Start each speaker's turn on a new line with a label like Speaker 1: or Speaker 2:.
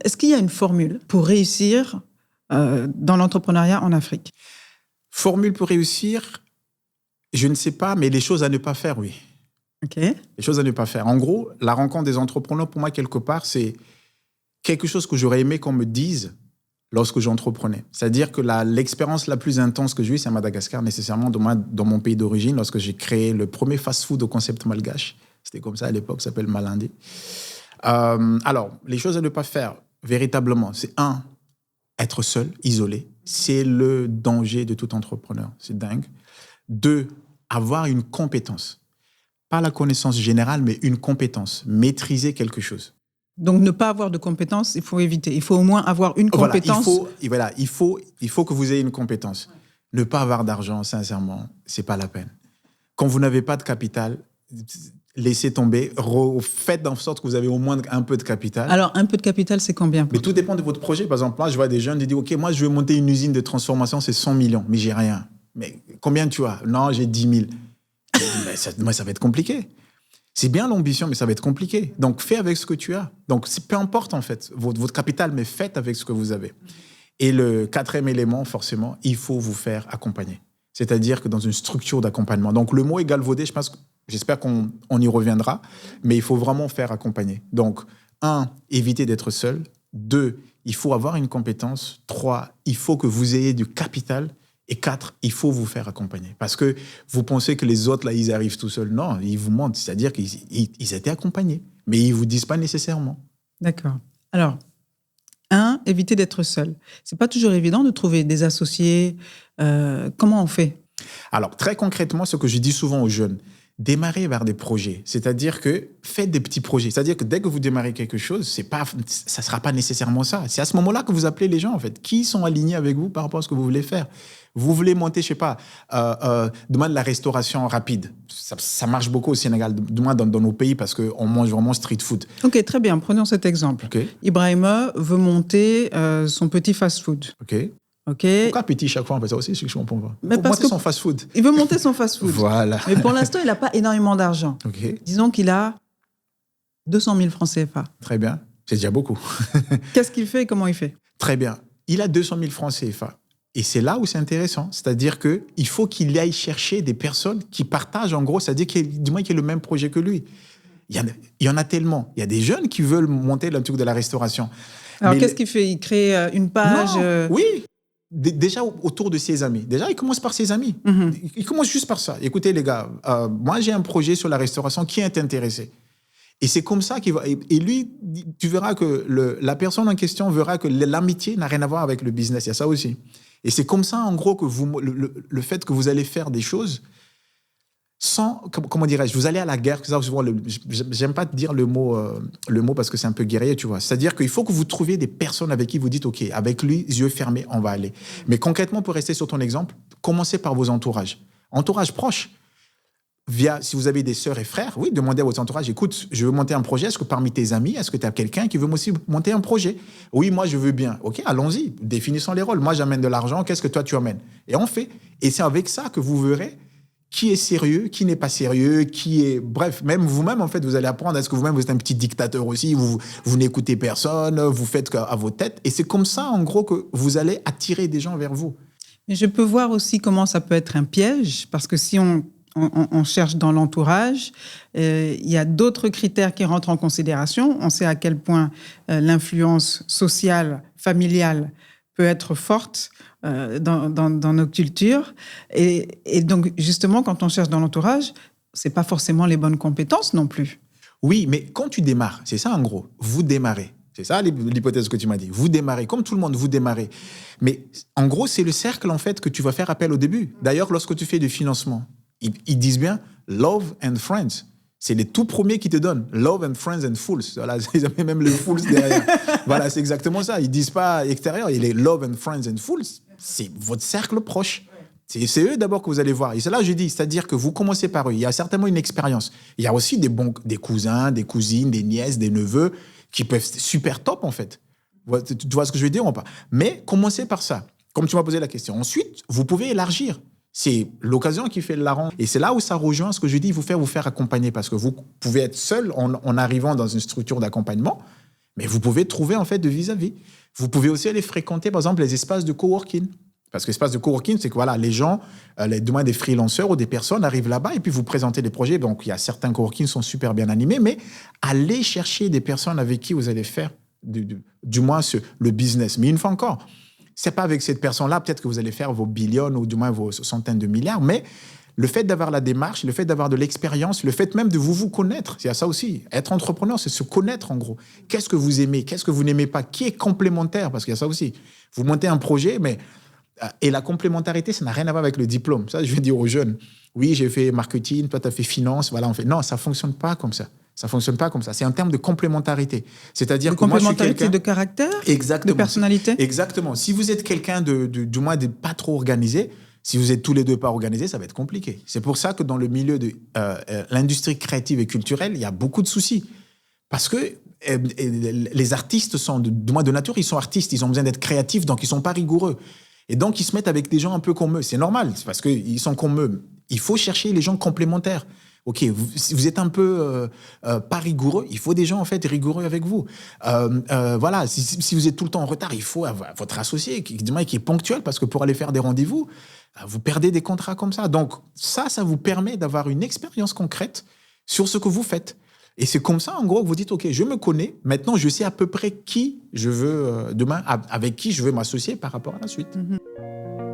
Speaker 1: Est-ce qu'il y a une formule pour réussir dans l'entrepreneuriat en Afrique?
Speaker 2: Formule pour réussir, je ne sais pas, mais les choses à ne pas faire, oui.
Speaker 1: OK.
Speaker 2: Les choses à ne pas faire. En gros, la rencontre des entrepreneurs, pour moi, quelque part, c'est quelque chose que j'aurais aimé qu'on me dise lorsque j'entreprenais. C'est-à-dire que l'expérience la plus intense que j'ai eue, c'est à Madagascar, nécessairement, dans mon pays d'origine, lorsque j'ai créé le premier fast-food au concept malgache. C'était comme ça à l'époque, ça s'appelle Malindé. Alors, les choses à ne pas faire, véritablement, c'est être seul, isolé. C'est le danger de tout entrepreneur. C'est dingue. 2, avoir une compétence. Pas la connaissance générale, mais une compétence. Maîtriser quelque chose.
Speaker 1: Donc, ne pas avoir de compétences, il faut éviter. Il faut au moins avoir une compétence.
Speaker 2: Il faut que vous ayez une compétence. Ne pas avoir d'argent, sincèrement, c'est pas la peine. Quand vous n'avez pas de capital, laissez tomber. Faites en sorte que vous avez au moins un peu de capital.
Speaker 1: Alors, un peu de capital, c'est combien?
Speaker 2: Mais tout dépend de votre projet. Par exemple, là, je vois des jeunes qui disent « Ok, moi, je veux monter une usine de transformation, c'est 100 millions, mais j'ai rien. » Mais combien tu as? Non, j'ai 10 000. Mais ça va être compliqué. C'est bien l'ambition, mais ça va être compliqué. Donc, fais avec ce que tu as. Donc, peu importe, en fait, votre capital, mais faites avec ce que vous avez. Et le 4e élément, forcément, il faut vous faire accompagner. C'est-à-dire que dans une structure d'accompagnement. Donc, le mot est galvaudé, j'espère qu'on y reviendra, mais il faut vraiment faire accompagner. Donc, 1, éviter d'être seul. 2, il faut avoir une compétence. 3, il faut que vous ayez du capital. Et 4, il faut vous faire accompagner. Parce que vous pensez que les autres, là, ils arrivent tout seuls. Non, ils vous mentent. C'est-à-dire qu'ils étaient accompagnés. Mais ils ne vous disent pas nécessairement.
Speaker 1: D'accord. Alors, 1, éviter d'être seul. Ce n'est pas toujours évident de trouver des associés. Comment on fait? Alors,
Speaker 2: très concrètement, ce que je dis souvent aux jeunes, démarrez vers des projets. C'est-à-dire que faites des petits projets. C'est-à-dire que dès que vous démarrez quelque chose, ça ne sera pas nécessairement ça. C'est à ce moment-là que vous appelez les gens, en fait. Qui sont alignés avec vous par rapport à ce que vous voulez faire? Vous voulez monter, je ne sais pas, demain de la restauration rapide. Ça marche beaucoup au Sénégal, demain dans nos pays, parce qu'on mange vraiment street food.
Speaker 1: OK, très bien. Prenons cet exemple.
Speaker 2: Okay.
Speaker 1: Ibrahima veut monter son petit fast-food.
Speaker 2: OK.
Speaker 1: Pourquoi
Speaker 2: petit chaque fois? On fait ça aussi, je ne comprends pas.
Speaker 1: Mais parce
Speaker 2: monter son fast-food.
Speaker 1: Il veut monter son fast-food.
Speaker 2: Voilà.
Speaker 1: Mais pour l'instant, il n'a pas énormément d'argent.
Speaker 2: Okay.
Speaker 1: Disons qu'il a 200 000 francs CFA.
Speaker 2: Très bien. C'est déjà beaucoup.
Speaker 1: Qu'est-ce qu'il fait et comment il fait?
Speaker 2: Très bien. Il a 200 000 francs CFA. Et c'est là où c'est intéressant. C'est-à-dire qu'il faut qu'il aille chercher des personnes qui partagent, en gros, c'est-à-dire du moins qu'il ait le même projet que lui. Il y en a tellement. Il y a des jeunes qui veulent monter le truc de la restauration.
Speaker 1: Alors, qu'est-ce qu'il fait? Il crée une page?
Speaker 2: Non, oui. Déjà autour de ses amis. Déjà, il commence par ses amis. Mm-hmm. Il commence juste par ça. Écoutez, les gars, moi, j'ai un projet sur la restauration. Qui est intéressé? Et c'est comme ça qu'il va... Et lui, tu verras que la personne en question verra que l'amitié n'a rien à voir avec le business. Il y a ça aussi. Et c'est comme ça, en gros, que le fait que vous allez faire des choses sans... Comment dirais-je? Vous allez à la guerre. J'aime pas dire le mot parce que c'est un peu guerrier, tu vois. C'est-à-dire qu'il faut que vous trouviez des personnes avec qui vous dites, OK, avec lui, yeux fermés, on va aller. Mais concrètement, pour rester sur ton exemple, commencez par vos entourages. Entourage proche. Si vous avez des sœurs et frères, oui, demandez à votre entourage, écoute, je veux monter un projet, est-ce que parmi tes amis, est-ce que tu as quelqu'un qui veut aussi monter un projet? Oui, moi, je veux bien. OK, allons-y, définissons les rôles. Moi, j'amène de l'argent, qu'est-ce que toi, tu amènes? Et on fait. Et c'est avec ça que vous verrez qui est sérieux, qui n'est pas sérieux, qui est... Bref, même vous-même, en fait, vous allez apprendre. Est-ce que vous-même, vous êtes un petit dictateur aussi? Vous n'écoutez personne, vous faites à vos têtes. Et c'est comme ça, en gros, que vous allez attirer des gens vers vous.
Speaker 1: Mais je peux voir aussi comment ça peut être un piège, parce que si on cherche dans l'entourage, il y a d'autres critères qui rentrent en considération. On sait à quel point l'influence sociale, familiale peut être forte dans nos cultures. Et donc, justement, quand on cherche dans l'entourage, ce n'est pas forcément les bonnes compétences non plus.
Speaker 2: Oui, mais quand tu démarres, c'est ça en gros, vous démarrez. C'est ça l'hypothèse que tu m'as dit. Vous démarrez, comme tout le monde, vous démarrez. Mais en gros, c'est le cercle en fait que tu vas faire appel au début. D'ailleurs, lorsque tu fais du financement, ils disent bien « love and friends ». C'est les tout premiers qui te donnent « love and friends and fools ». Voilà, ils avaient même les fools derrière. Voilà, c'est exactement ça. Ils ne disent pas extérieur, il est « love and friends and fools ». C'est votre cercle proche. C'est eux d'abord que vous allez voir. Et c'est là que je dis, c'est-à-dire que vous commencez par eux. Il y a certainement une expérience. Il y a aussi des cousins, des cousines, des nièces, des neveux qui peuvent être super top en fait. Tu vois ce que je veux dire ou pas? Mais commencez par ça, comme tu m'as posé la question. Ensuite, vous pouvez élargir. C'est l'occasion qui fait le larron. Et c'est là où ça rejoint ce que je dis, vous faire accompagner. Parce que vous pouvez être seul en arrivant dans une structure d'accompagnement, Mais vous pouvez trouver, en fait, de vis-à-vis. Vous pouvez aussi aller fréquenter, par exemple, les espaces de coworking. Parce que l'espace de coworking, c'est que voilà, les gens, du moins des freelanceurs ou des personnes arrivent là-bas et puis vous présentez des projets. Donc, il y a certains coworking qui sont super bien animés, mais allez chercher des personnes avec qui vous allez faire du moins le business. Mais une fois encore, c'est pas avec cette personne-là, peut-être que vous allez faire vos billions ou du moins vos centaines de milliards, mais le fait d'avoir la démarche, le fait d'avoir de l'expérience, le fait même de vous connaître, il y a ça aussi. Être entrepreneur, c'est se connaître en gros. Qu'est-ce que vous aimez? Qu'est-ce que vous n'aimez pas? Qui est complémentaire? Parce qu'il y a ça aussi. Vous montez un projet, mais... Et la complémentarité, ça n'a rien à voir avec le diplôme. Ça, je vais dire aux jeunes. Oui, j'ai fait marketing, toi, tu as fait finance. Voilà, on fait... Non, ça ne fonctionne pas comme ça. Ça ne fonctionne pas comme ça. C'est un terme de complémentarité. C'est-à-dire que moi, je suis quelqu'un...
Speaker 1: de caractère?
Speaker 2: Exactement.
Speaker 1: De personnalité?
Speaker 2: Exactement. Si vous êtes quelqu'un du moins de pas trop organisé, si vous êtes tous les deux pas organisés, ça va être compliqué. C'est pour ça que dans le milieu de l'industrie créative et culturelle, il y a beaucoup de soucis. Parce que les artistes sont, du moins de nature, ils sont artistes. Ils ont besoin d'être créatifs, donc ils ne sont pas rigoureux. Et donc, ils se mettent avec des gens un peu comme eux. C'est normal, c'est parce qu'ils sont comme eux. Il faut chercher les gens complémentaires. OK, si vous êtes un peu pas rigoureux, il faut des gens, en fait, rigoureux avec vous. Voilà, si vous êtes tout le temps en retard, il faut avoir votre associé qui est ponctuel, parce que pour aller faire des rendez-vous, vous perdez des contrats comme ça. Donc, ça vous permet d'avoir une expérience concrète sur ce que vous faites. Et c'est comme ça, en gros, que vous dites, OK, je me connais. Maintenant, je sais à peu près qui je veux, demain, avec qui je veux m'associer par rapport à la suite.
Speaker 1: Mm-hmm.